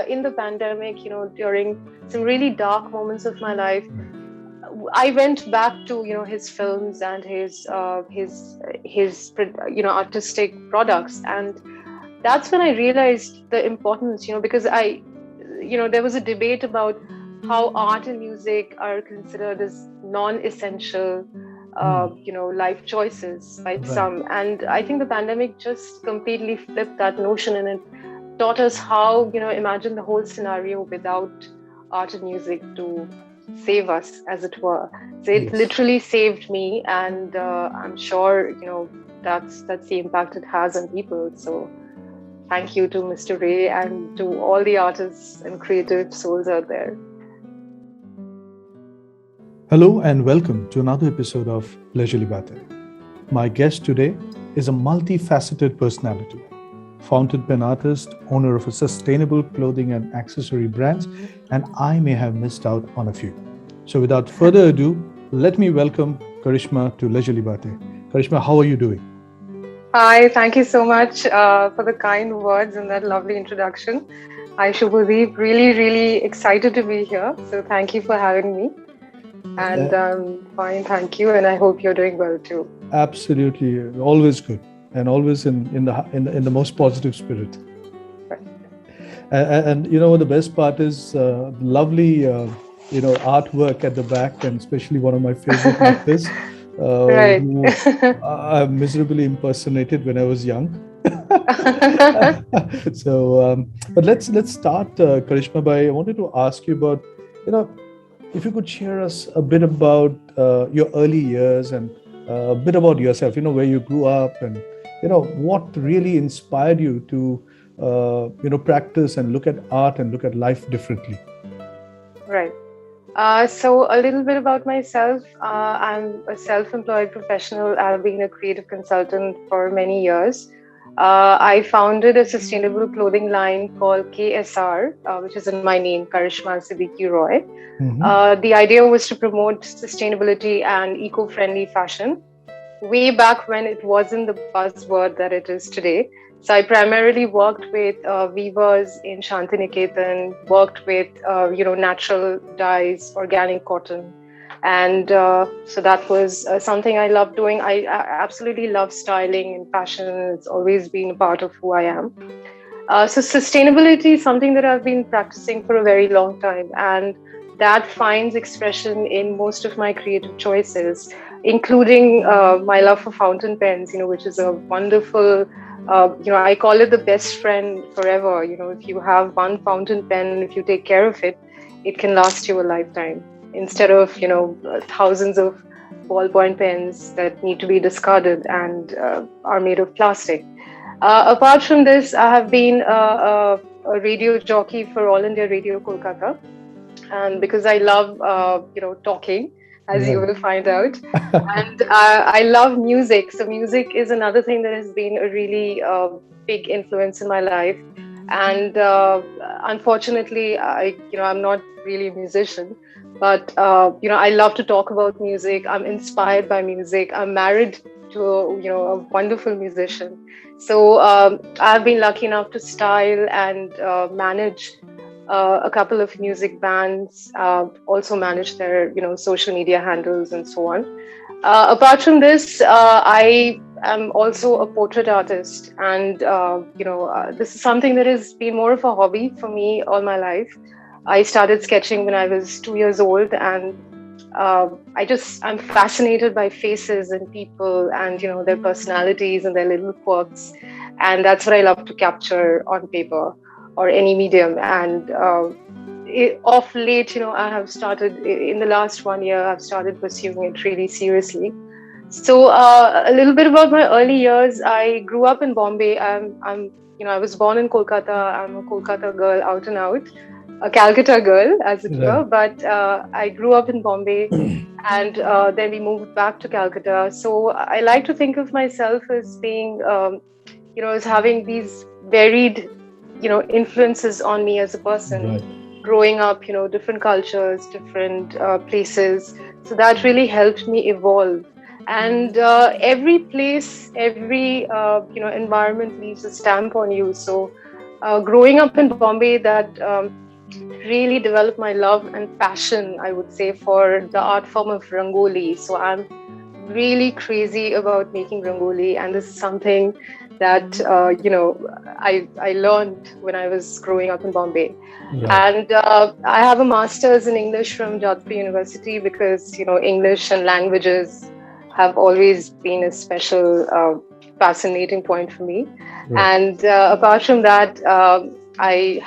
in the pandemic, during some really dark moments of my life, I went back to his films and his artistic products, and that's when I realized the importance, because there was a debate about how art and music are considered as non-essential life choices by some, and I think the pandemic just completely flipped that notion, and it taught us how imagine the whole scenario without art and music to save us, as it were. So it literally saved me, and I'm sure that's the impact it has on people. So thank you to Mr. Ray and to all the artists and creative souls out there. Hello and welcome to another episode of Leisurely Baatein. My guest today is a multifaceted personality, fountain pen artist, owner of a sustainable clothing and accessory brands, and I may have missed out on a few. So without further ado, let me welcome Karishma to Leisurely Baatein. Karishma, how are you doing? Hi, thank you so much for the kind words and that lovely introduction. Hi, Subhadip. Really, really excited to be here. So thank you for having me. And fine, thank you. And I hope you're doing well too. Absolutely, always good, and always in the most positive spirit. Right. And the best part is lovely artwork at the back, and especially one of my favorite artists. Right. Who I miserably impersonated when I was young. So, but let's start, Karishma. I wanted to ask you about, if you could share us a bit about your early years and a bit about yourself. Where you grew up, and what really inspired you to practice and look at art and look at life differently. Right. So a little bit about myself. I'm a self-employed professional. I've been a creative consultant for many years. I founded a sustainable clothing line called KSR, which is in my name, Karishma Siddique Roy. Mm-hmm. The idea was to promote sustainability and eco-friendly fashion way back when it wasn't the buzzword that it is today. So I primarily worked with weavers in Shantiniketan, worked with natural dyes, organic cotton, and so that was something I loved doing. I absolutely love styling and fashion. It's always been a part of who I am. So sustainability is something that I've been practicing for a very long time, and that finds expression in most of my creative choices, including my love for fountain pens, which is a wonderful, I call it the best friend forever. If you have one fountain pen, if you take care of it, it can last you a lifetime instead of, thousands of ballpoint pens that need to be discarded and are made of plastic. Apart from this, I have been a radio jockey for All India Radio Kolkata. And because I love, talking, as you will find out. And I love music. So music is another thing that has been a really big influence in my life. And unfortunately, I'm not really a musician, but, I love to talk about music. I'm inspired by music. I'm married to, a wonderful musician. So I've been lucky enough to style and manage a couple of music bands, also manage their, social media handles and so on. Apart from this, I am also a portrait artist, and this is something that has been more of a hobby for me all my life. I started sketching when I was 2 years old, and I'm fascinated by faces and people and their personalities and their little quirks, and that's what I love to capture on paper or any medium. And of late, I have started in the last 1 year, I've started pursuing it really seriously. So a little bit about my early years. I grew up in Bombay. I was born in Kolkata. I'm a Kolkata girl out and out, a Calcutta girl, as it were. But I grew up in Bombay, and then we moved back to Calcutta. So I like to think of myself as being, as having these varied influences on me as a person, growing up, different cultures, different places. So that really helped me evolve. And every place, every, environment leaves a stamp on you. So growing up in Bombay, that really developed my love and passion, I would say, for the art form of Rangoli. So I'm really crazy about making Rangoli, and this is something that I learned when I was growing up in Bombay. Right. And I have a master's in English from Jadavpur University because English and languages have always been a special fascinating point for me. Right. And apart from that, I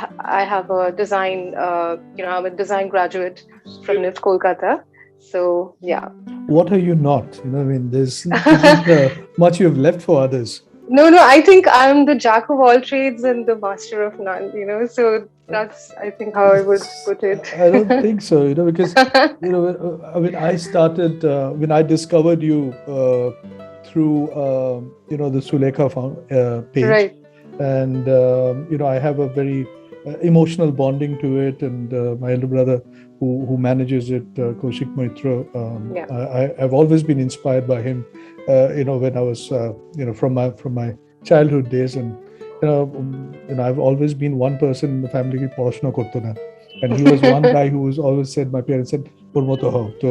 have a design. I'm a design graduate from NIFT Kolkata. So yeah. What are you not? I mean, there's isn't much you have left for others. No, I think I'm the jack of all trades and the master of none. So that's, I think, how I would put it. I don't think so, because, I mean, I started, when I discovered you through, the Sulekha page. Right. And, I have a very emotional bonding to it. And my elder brother, who manages it, Kaushik Maitra, Yeah. I've always been inspired by him, when I was, from my childhood days. And, I've always been one person in the family who porashona korto na. And he was one guy who was always said, my parents said, "Pur moto ho." So,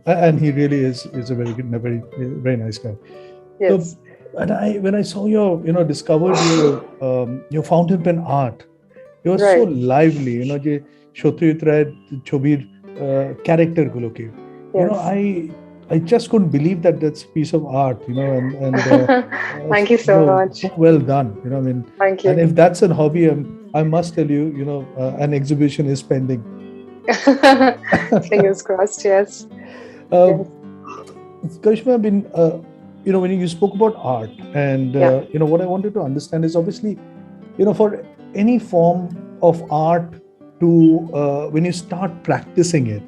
and he really is a very good, very, very nice guy. Yes. So, and when I saw discovered your fountain pen art, it was so Right. lively, যে সত্যজিৎ রায়ের ছবির character গুলোকে, Yes. I just couldn't believe that that's a piece of art, and Thank you so much. so well done, I mean. Thank you. And if that's a hobby, I must tell you, an exhibition is pending. Fingers crossed. Yes. Yes. Karishma, I've been, when you spoke about art, and what I wanted to understand is, obviously, for any form of art to when you start practicing it,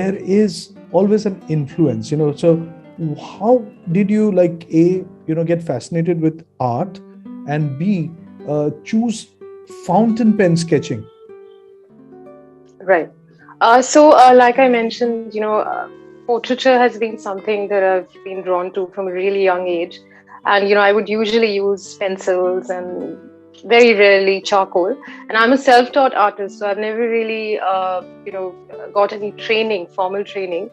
there is always an influence, so how did you get fascinated with art, and B, choose fountain pen sketching? Right. So like I mentioned, portraiture has been something that I've been drawn to from a really young age. And, I would usually use pencils and very rarely charcoal. And I'm a self-taught artist, so I've never really, got any training, formal training.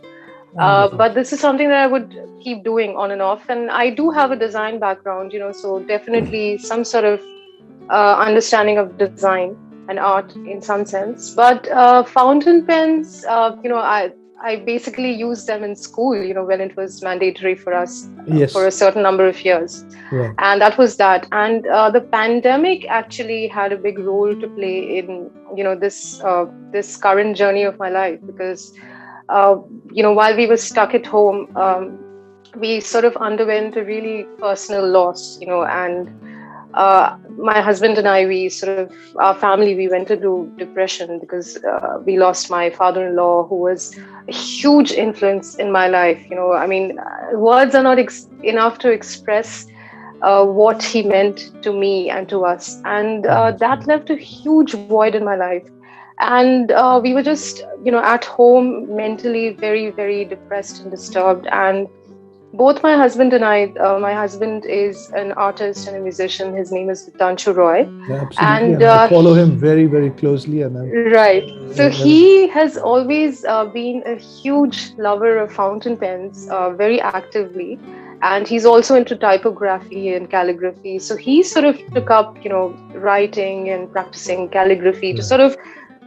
But this is something that I would keep doing on and off. And I do have a design background, so definitely some sort of understanding of design and art in some sense. But fountain pens, I basically used them in school, when it was mandatory for us. Yes. For a certain number of years. Right. And that was that. And the pandemic actually had a big role to play in, this current journey of my life, because, while we were stuck at home, we sort of underwent a really personal loss, and my husband and I, our family, we went into depression because we lost my father-in-law, who was a huge influence in my life. I mean, words are not enough to express what he meant to me and to us. And that left a huge void in my life. And we were just, at home, mentally very, very depressed and disturbed. And both my husband and I, my husband is an artist and a musician. His name is Jadavpur Roy. Yeah, absolutely. And I follow him very, very closely. And right. So he has always been a huge lover of fountain pens, very actively. And he's also into typography and calligraphy. So he sort of took up, writing and practicing calligraphy to sort of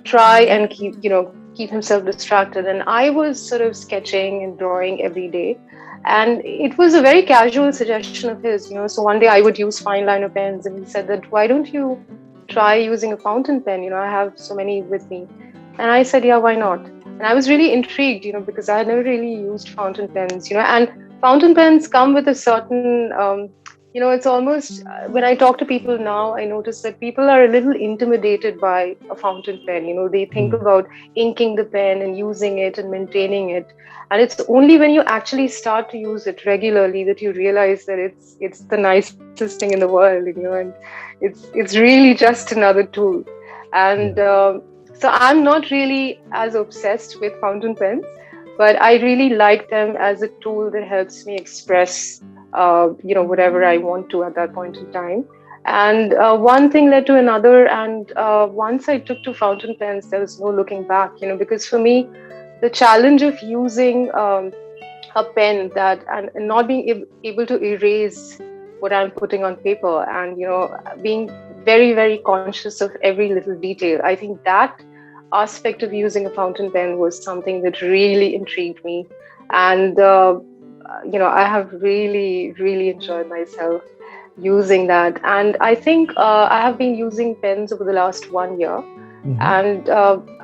try and keep himself distracted. And I was sort of sketching and drawing every day. And it was a very casual suggestion of his, so one day I would use fine liner pens, and he said that, why don't you try using a fountain pen? I have so many with me. And I said, yeah, why not? And I was really intrigued, because I had never really used fountain pens, and fountain pens come with a certain, it's almost, when I talk to people now, I notice that people are a little intimidated by a fountain pen. They think about inking the pen and using it and maintaining it. And it's only when you actually start to use it regularly that you realize that it's the nicest thing in the world, and it's really just another tool. And so I'm not really as obsessed with fountain pens, but I really like them as a tool that helps me express, whatever I want to at that point in time. And one thing led to another. And once I took to fountain pens, there was no looking back, because for me, the challenge of using a pen and not being able to erase what I'm putting on paper, and being very, very conscious of every little detail. I think that aspect of using a fountain pen was something that really intrigued me. And I have really, really enjoyed myself using that. And I think I have been using pens over the last 1 year. Mm-hmm. And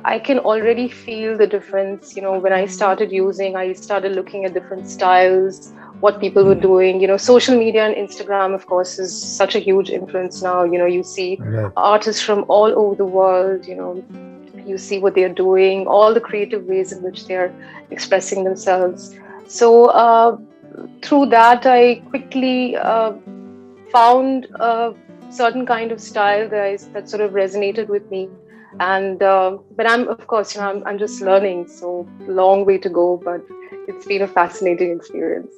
I can already feel the difference. When I started looking at different styles, what people were doing. Social media and Instagram, of course, is such a huge influence now. You see Right. artists from all over the world. You see what they're doing, all the creative ways in which they're expressing themselves. So through that, I quickly found a certain kind of style that sort of resonated with me. And but I'm, of course, I'm just learning, so long way to go, but it's been a fascinating experience.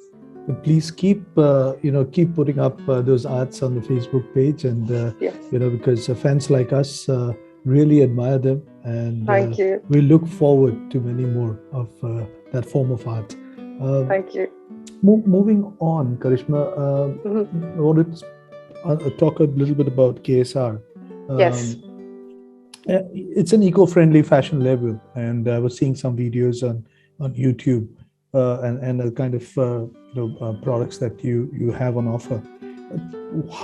Please keep putting up those arts on the Facebook page, and Yes. because fans like us really admire them, and Thank you. we look forward to many more of that form of art. Thank you. Moving on, Karishma, Mhm. I wanted to talk a little bit about KSR. Yes. It's an eco-friendly fashion label, and I was seeing some videos on YouTube, and the kind of products that you have on offer.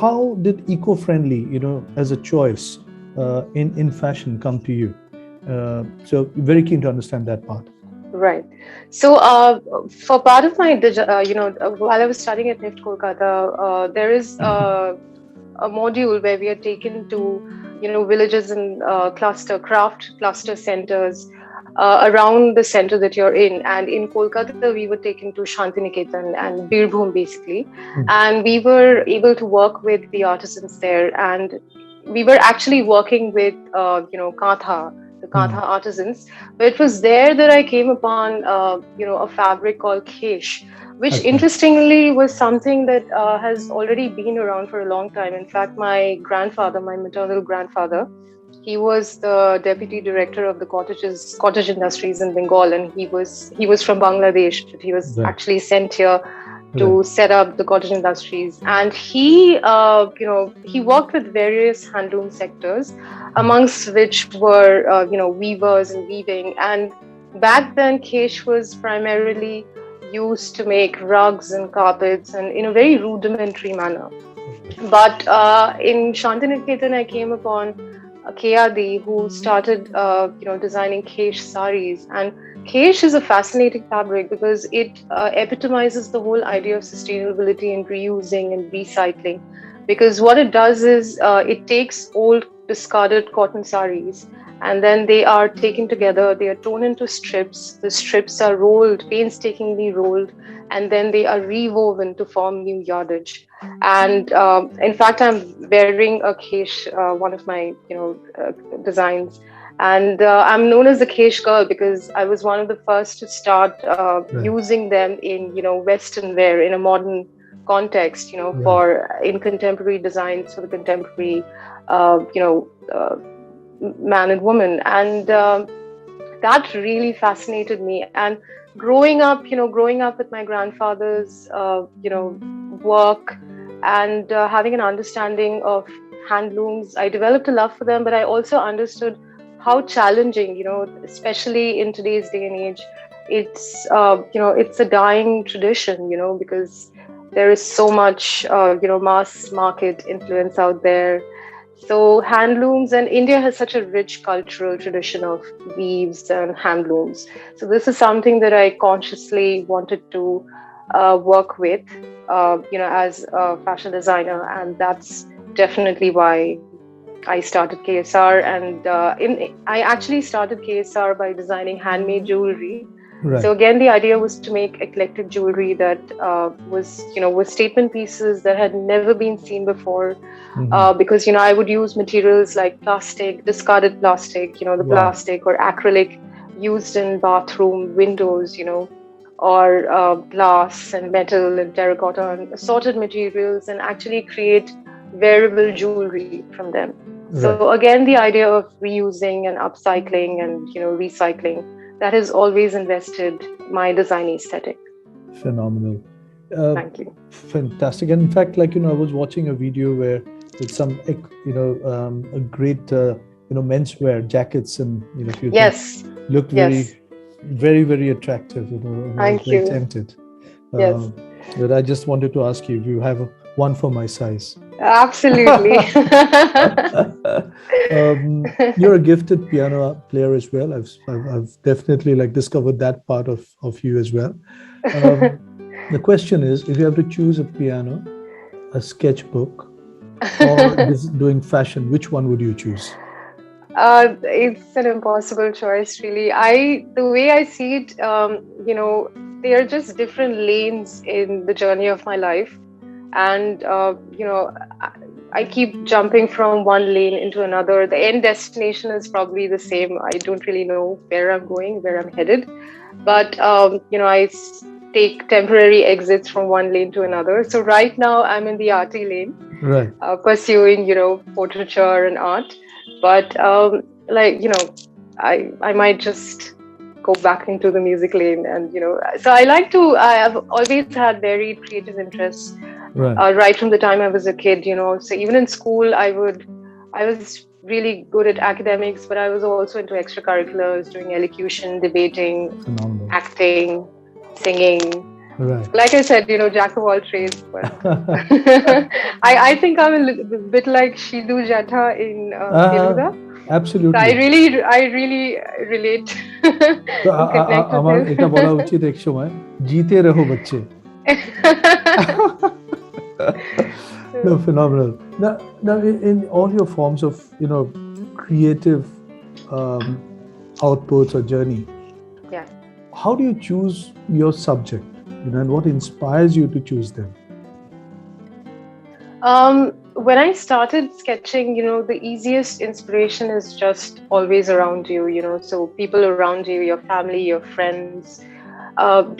How did eco-friendly, as a choice in fashion, come to you? So very keen to understand that part. Right. So, for part of my, while I was studying at NIFT Kolkata, there is a module where we are taken to, villages and craft cluster centers around the center that you're in. And in Kolkata, we were taken to Shantiniketan and Birbhum, basically. And we were able to work with the artisans there. And we were actually working with, the Kantha artisans. But it was there that I came upon, a fabric called Kesh, which Okay. interestingly was something that has already been around for a long time. In fact, my grandfather, my maternal grandfather, he was the deputy director of the cottage industries in Bengal, and he was from Bangladesh, but he was Right. actually sent here to Right. set up the cottage industries. And he worked with various handloom sectors, amongst which were weavers and weaving. And back then, Kesh was primarily used to make rugs and carpets, and in a very rudimentary manner. But in Shantiniketan, I came upon Kayadi, who started, designing Kesh saris. And Kesh is a fascinating fabric because it epitomizes the whole idea of sustainability and reusing and recycling. Because what it does is it takes old discarded cotton saris, and then they are taken together, they are torn into strips. The strips are rolled, painstakingly rolled, and then they are rewoven to form new yardage. And in fact, I'm wearing a Kesh, one of my designs, and I'm known as the Kesh girl because I was one of the first to start Right. using them in Western wear in a modern context, Right. for in contemporary designs for the contemporary uh, you know uh, man and woman. And that really fascinated me. And growing up with my grandfather's work, and having an understanding of handlooms, I developed a love for them. But I also understood how challenging, especially in today's day and age, it's a dying tradition, because there is so much mass market influence out there. So handlooms, and India has such a rich cultural tradition of weaves and handlooms. So this is something that I consciously wanted to work with, as a fashion designer, and that's definitely why I started KSR. And I actually started KSR by designing handmade jewelry. Right. So again, the idea was to make eclectic jewelry that was statement pieces that had never been seen before. Because I would use materials like plastic, discarded plastic, the Wow. plastic or acrylic used in bathroom windows, or glass and metal and terracotta and assorted materials, and actually create wearable jewelry from them. Right. So again, the idea of reusing and upcycling and recycling, that has always invested my design aesthetic. Phenomenal. Thank you. Fantastic. And in fact, like, I was watching a video where with some, a great, menswear jackets and, a few Yes. things looked Yes. very, very attractive. And I was Thank very you. tempted. Yes. But I just wanted to ask you if you have one for my size. Absolutely. You're a gifted piano player as well. I've definitely like discovered that part of you as well. The question is, if you have to choose a piano, a sketchbook, or doing fashion, which one would you choose? It's an impossible choice, really. The way I see it, they are just different lanes in the journey of my life. And, I keep jumping from one lane into another. The end destination is probably the same. I don't really know where I'm going, where I'm headed. But, I take temporary exits from one lane to another. So right now I'm in the arty lane, right, pursuing, portraiture and art. But I might just go back into the music lane, and so I have always had very creative interests right from the time I was a kid. So even in school, I was really good at academics, but I was also into extracurriculars, doing elocution, debating, phenomenal, acting, singing. Right. Like I said, jack of all trades. But I think I'm a bit like Shidu Jatha in Telugu. Absolutely. So I really relate. So আমার এটা বলা উচিত এক সময় জিতে রহো बच्चे. No, phenomenal. Now, in all your forms of creative outputs or journey, yeah, how do you choose your subject? And what inspires you to choose them? When I started sketching, the easiest inspiration is just always around you, so people around you, your family, your friends,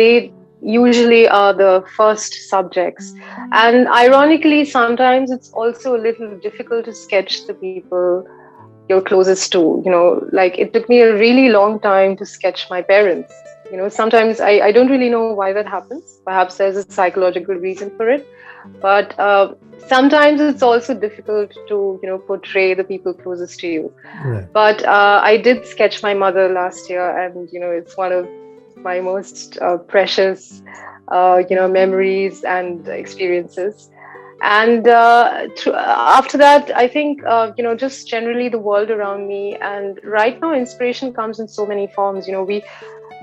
they usually are the first subjects. And ironically, sometimes it's also a little difficult to sketch the people you're closest to. Like it took me a really long time to sketch my parents. Sometimes I don't really know why that happens. Perhaps there's a psychological reason for it. But sometimes it's also difficult to, portray the people closest to you. Right. But I did sketch my mother last year, and, it's one of my most precious, memories and experiences. And after that, I think, just generally the world around me. And right now, inspiration comes in so many forms.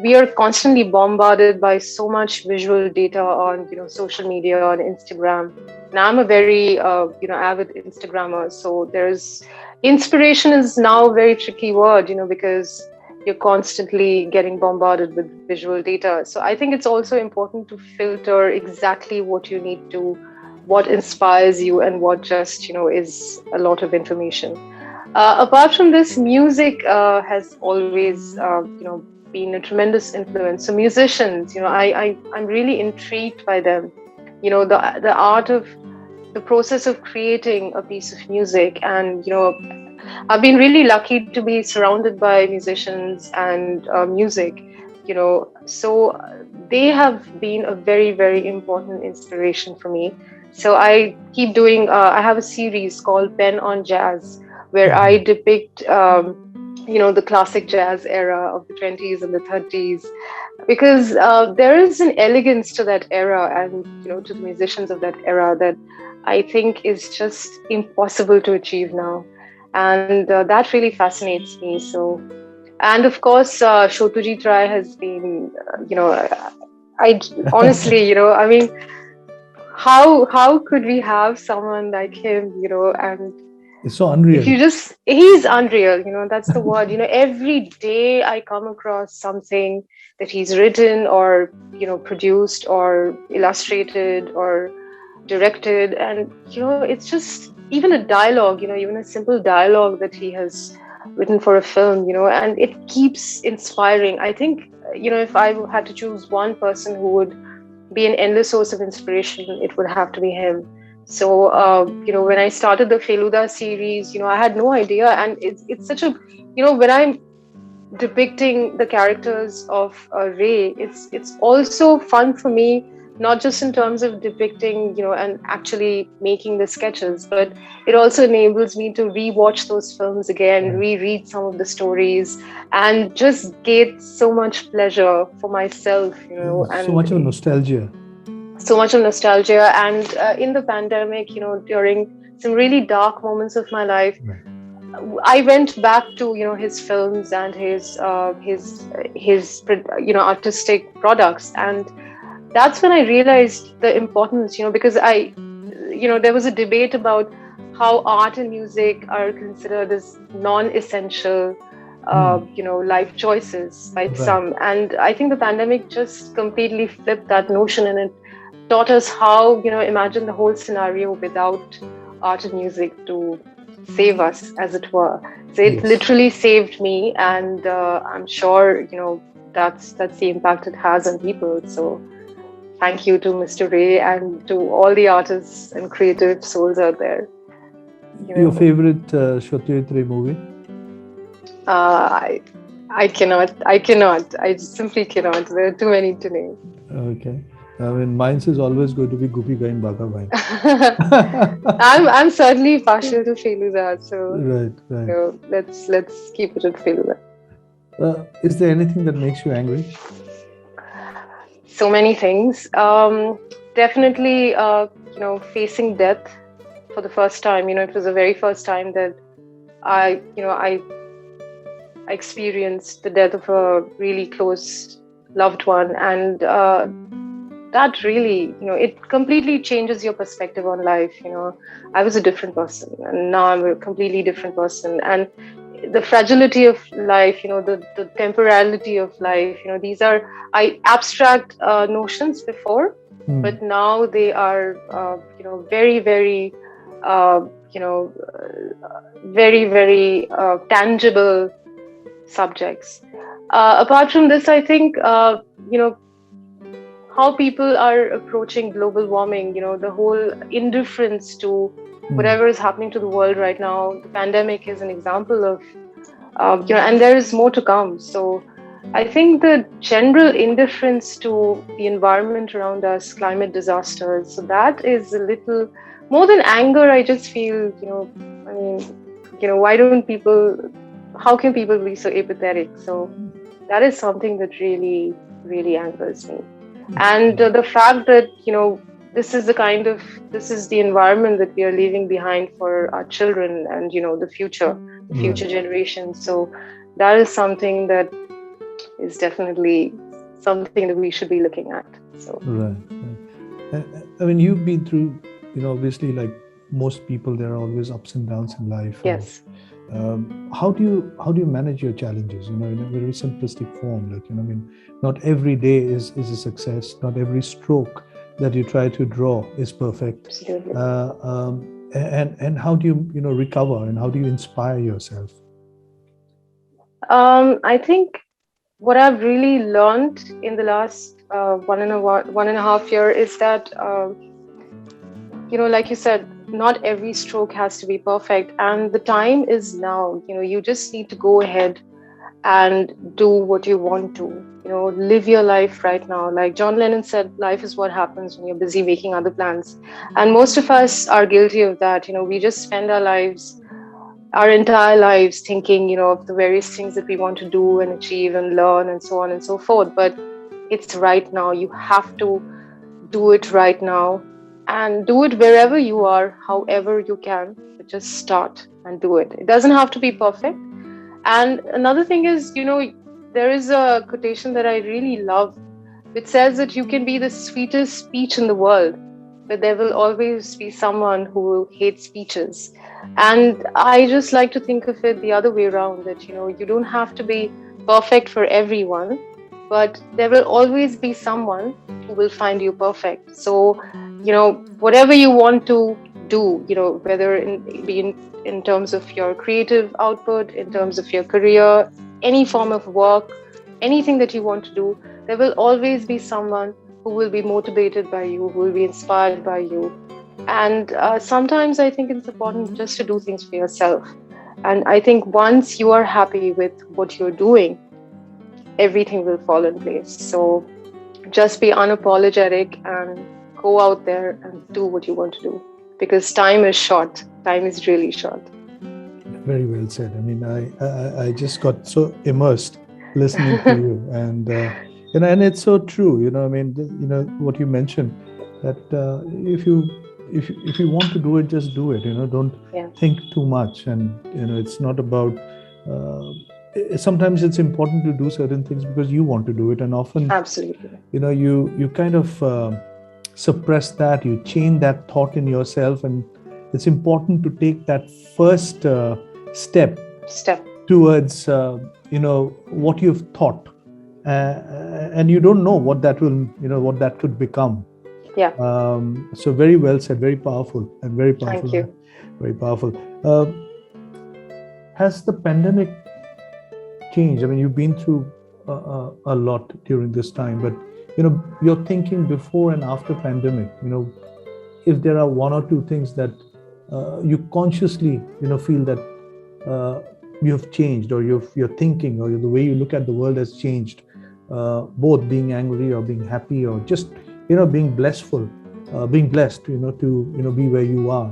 We are constantly bombarded by so much visual data on, social media, on Instagram. And I'm a very, avid Instagrammer. So inspiration is now a very tricky word, because you're constantly getting bombarded with visual data. So I think it's also important to filter exactly what you need to, what inspires you, and what just, is a lot of information. Apart from this, music has always, been a tremendous influence. So musicians, I'm really intrigued by them. The art of the process of creating a piece of music. And I've been really lucky to be surrounded by musicians and music. So they have been a very, very important inspiration for me. So I keep doing. I have a series called Pen on Jazz, where I depict the classic jazz era of the 20s and the 30s, because there is an elegance to that era and, to the musicians of that era that I think is just impossible to achieve now. And that really fascinates me. So, and of course, Shotojit Rai has been, I honestly, I mean, how could we have someone like him, and it's so unreal. He's unreal, that's the word. Every day I come across something that he's written or, produced or illustrated or directed. And, it's just even a dialogue, even a simple dialogue that he has written for a film, and it keeps inspiring. I think, if I had to choose one person who would be an endless source of inspiration, it would have to be him. So, when I started the Feluda series, I had no idea. And it's such a, when I'm depicting the characters of Ray, it's also fun for me, not just in terms of depicting, and actually making the sketches, but it also enables me to rewatch those films again, reread some of the stories, and just get so much pleasure for myself, So much of nostalgia. so much of nostalgia. And in the pandemic, during some really dark moments of my life, I went back to his films and his artistic products, and that's when I realized the importance, because there was a debate about how art and music are considered as non-essential life choices by some, and I think the pandemic just completely flipped that notion, and it taught us how imagine the whole scenario without art and music to save us, as it were. So it literally saved me, and I'm sure that's the impact it has on people. So thank you to Mr. Ray and to all the artists and creative souls out there. Your favorite Satyajit Ray movie? I cannot. I simply cannot. There are too many to name. Okay. I mean, mine is always going to be Gupi Gain Baka Bhain. I'm certainly partial to Feluda, so right. Let's keep it at Feluda. Is there anything that makes you angry? So many things. Definitely, facing death for the first time. It was the very first time that I experienced the death of a really close loved one, and that really, it completely changes your perspective on life. I was a different person, and now I'm a completely different person. And the fragility of life, the temporality of life, these are abstract notions before, but now they are, very, very, very, very tangible subjects. Apart from this, I think, how people are approaching global warming, the whole indifference to whatever is happening to the world right now. The pandemic is an example of, and there is more to come. So I think the general indifference to the environment around us, climate disasters, so that is a little more than anger. I just feel, why don't people, how can people be so apathetic? So that is something that really, really angers me. And the fact that, this is the environment that we are leaving behind for our children and, the future generations. So that is something that is definitely something that we should be looking at. So right. I mean, you've been through, obviously, like most people, there are always ups and downs in life. Yes. How do you manage your challenges? In a very simplistic form, not every day is a success. Not every stroke that you try to draw is perfect. Absolutely. And how do you recover, and how do you inspire yourself? I think what I've really learned in the last 1.5 years is that, like you said, not every stroke has to be perfect, and the time is now. You just need to go ahead and do what you want to. Live your life right now. Like John Lennon said, life is what happens when you're busy making other plans. And most of us are guilty of that. We just spend our entire lives thinking, of the various things that we want to do and achieve and learn and so on and so forth. But it's right now. You have to do it right now. And do it wherever you are, however you can, but just start and do it. It doesn't have to be perfect. And another thing is, there is a quotation that I really love, which says that you can be the sweetest speech in the world, but there will always be someone who will hate speeches. And I just like to think of it the other way around, that, you don't have to be perfect for everyone, but there will always be someone who will find you perfect. So, whatever you want to do, whether in terms of your creative output, in terms of your career, any form of work, anything that you want to do, there will always be someone who will be motivated by you, who will be inspired by you. And sometimes I think it's important just to do things for yourself. And I think once you are happy with what you're doing, everything will fall in place. So just be unapologetic and go out there and do what you want to do, because time is short. Time is really short. Very well said. I mean, I just got so immersed listening to you, and and it's so true. I mean, what you mentioned, that if you want to do it, just do it. Don't think too much, and it's not about. Sometimes it's important to do certain things because you want to do it, and often, absolutely, you kind of suppress that, you chain that thought in yourself, and it's important to take that first step towards what you've thought, and you don't know what that will what that could become. So very well said, very powerful, and very powerful. Thank you. Very powerful. Has the pandemic changed? I mean, you've been through a lot during this time, but you're thinking before and after pandemic, if there are one or two things that you consciously feel that you have changed, or you're thinking, or the way you look at the world has changed, both being angry or being happy, or just being blissful, being blessed to be where you are.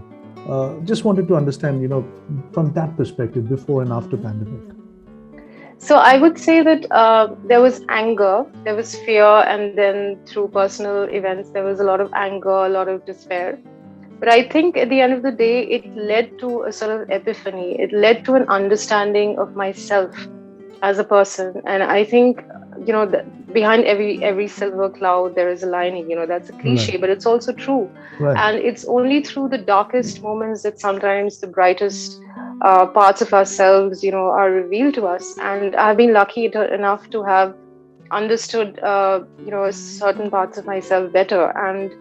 Just wanted to understand from that perspective, before and after pandemic. So I would say that there was anger, there was fear, and then through personal events, there was a lot of anger, a lot of despair. But I think at the end of the day, it led to a sort of epiphany. It led to an understanding of myself as a person. And I think, behind every silver cloud, there is a lining. That's a cliche, but it's also true. Right. And it's only through the darkest moments that sometimes the brightest parts of ourselves, are revealed to us. And I've been lucky enough to have understood, certain parts of myself better. And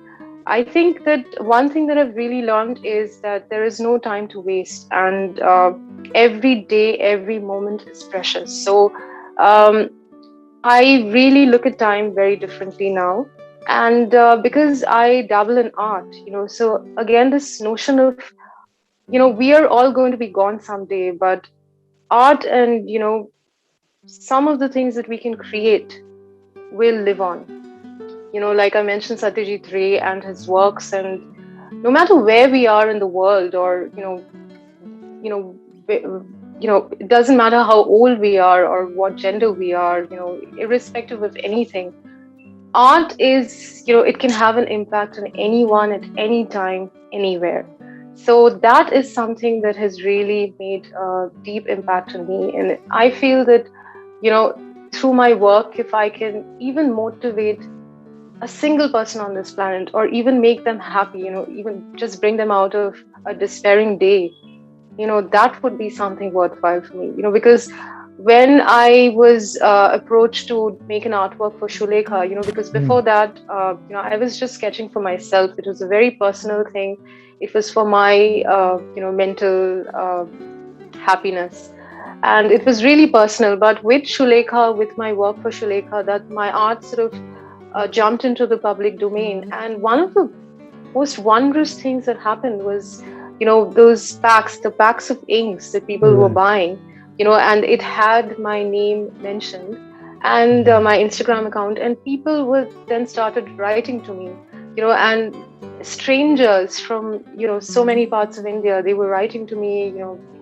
I think that one thing that I've really learned is that there is no time to waste, and every day, every moment is precious. So I really look at time very differently now. And because I dabble in art, so again, this notion of, we are all going to be gone someday, but art and, some of the things that we can create will live on. Like I mentioned, Satyajit Ray and his works, and no matter where we are in the world, or it doesn't matter how old we are or what gender we are, irrespective of anything, art is, it can have an impact on anyone at any time, anywhere. So that is something that has really made a deep impact on me, and I feel that, through my work, if I can even motivate a single person on this planet, or even make them happy, even just bring them out of a despairing day, that would be something worthwhile for me, because when I was approached to make an artwork for Shulekha, because before that, I was just sketching for myself. It was a very personal thing. It was for my, mental happiness. And it was really personal. But with Shulekha, with my work for Shulekha, that my art sort of jumped into the public domain. And one of the most wondrous things that happened was, those the packs of inks that people were buying, and it had my name mentioned, and my Instagram account, and people would then started writing to me, and strangers from, so many parts of India, they were writing to me,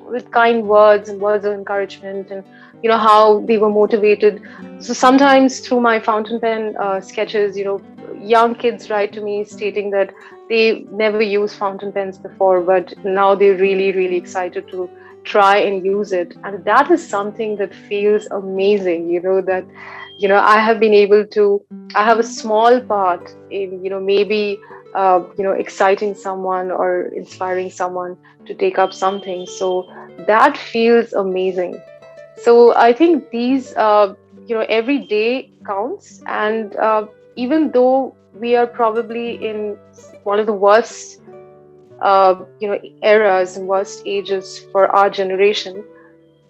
with kind words and words of encouragement, and how they were motivated. So sometimes through my fountain pen sketches, young kids write to me stating that they never used fountain pens before, but now they're really, really excited to try and use it. And that is something that feels amazing, that, I have been able to, I have a small part in, maybe, exciting someone or inspiring someone to take up something. So that feels amazing. So I think these, every day counts. And even though we are probably in one of the worst, eras and worst ages for our generation,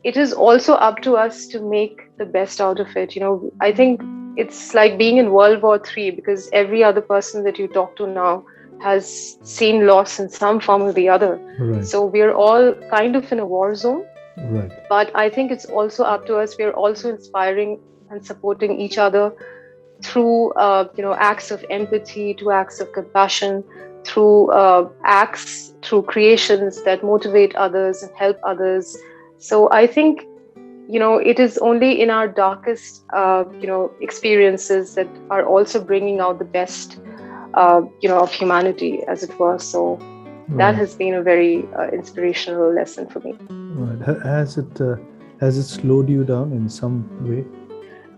it is also up to us to make the best out of it. I think it's like being in World War III, because every other person that you talk to now, has seen loss in some form or the other. Right. So we're all kind of in a war zone. Right. But I think it's also up to us. We're also inspiring and supporting each other through acts of empathy, to acts of compassion, through acts, through creations that motivate others and help others. So I think it is only in our darkest experiences that are also bringing out the best of humanity, as it were. So that has been a very inspirational lesson for me. Right. Has it slowed you down in some way?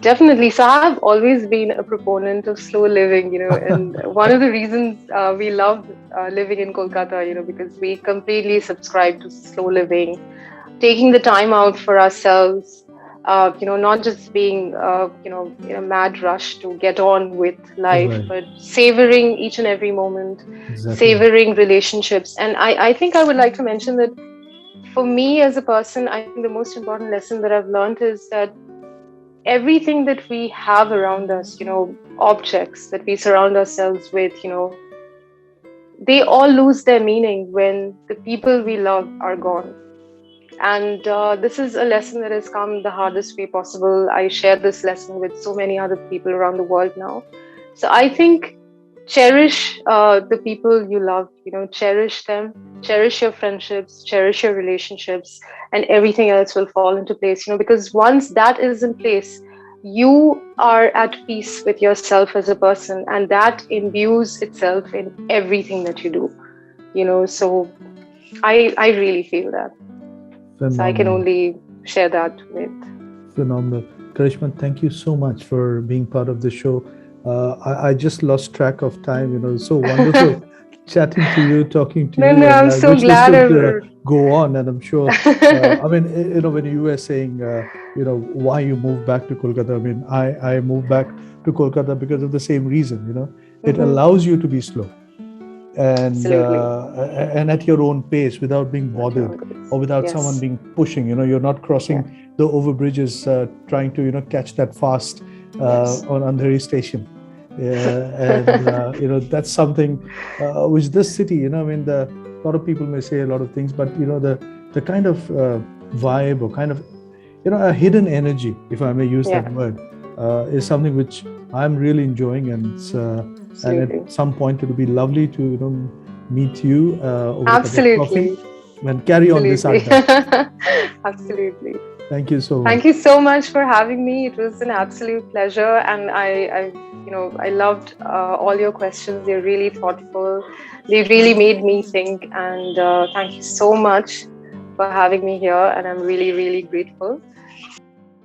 Definitely. So I've always been a proponent of slow living, and one of the reasons we love living in Kolkata, because we completely subscribe to slow living, taking the time out for ourselves, not just being, in a mad rush to get on with life, Right. but savoring each and every moment, Exactly. savoring relationships. And I think I would like to mention that for me as a person, I think the most important lesson that I've learned is that everything that we have around us, objects that we surround ourselves with, they all lose their meaning when the people we love are gone. And this is a lesson that has come the hardest way possible. I share this lesson with so many other people around the world now. So I think cherish the people you love, cherish them, cherish your friendships, cherish your relationships, and everything else will fall into place, because once that is in place, you are at peace with yourself as a person, and that imbues itself in everything that you do, so I really feel that. So I can Phenomenal. only share that with. Phenomenal. Karishma, thank you so much for being part of the show. I just lost track of time. It's so wonderful chatting to you, talking to No, you, no, and I'm I so wish this glad. could go on. And I'm sure, I mean, when you were saying, why you moved back to Kolkata, I mean, I moved back to Kolkata because of the same reason. It allows you to be slow and Absolutely. and at your own pace without being bothered or without someone Yes. being pushing. You're not crossing the over bridges trying to catch that fast Yes. on Andheri station. And that's something which this city, I mean, a lot of people may say a lot of things, but the kind of vibe or kind of a hidden energy, if I may use that word, is something which I'm really enjoying, and and at some point it would be lovely to meet you over a cup of coffee Absolutely. and carry on this Absolutely. agda. Absolutely. Thank you so Thank much. you so much for having me. It was an absolute pleasure, and I loved all your questions. They're really thoughtful. They really made me think, and thank you so much for having me here. And I'm really, really grateful.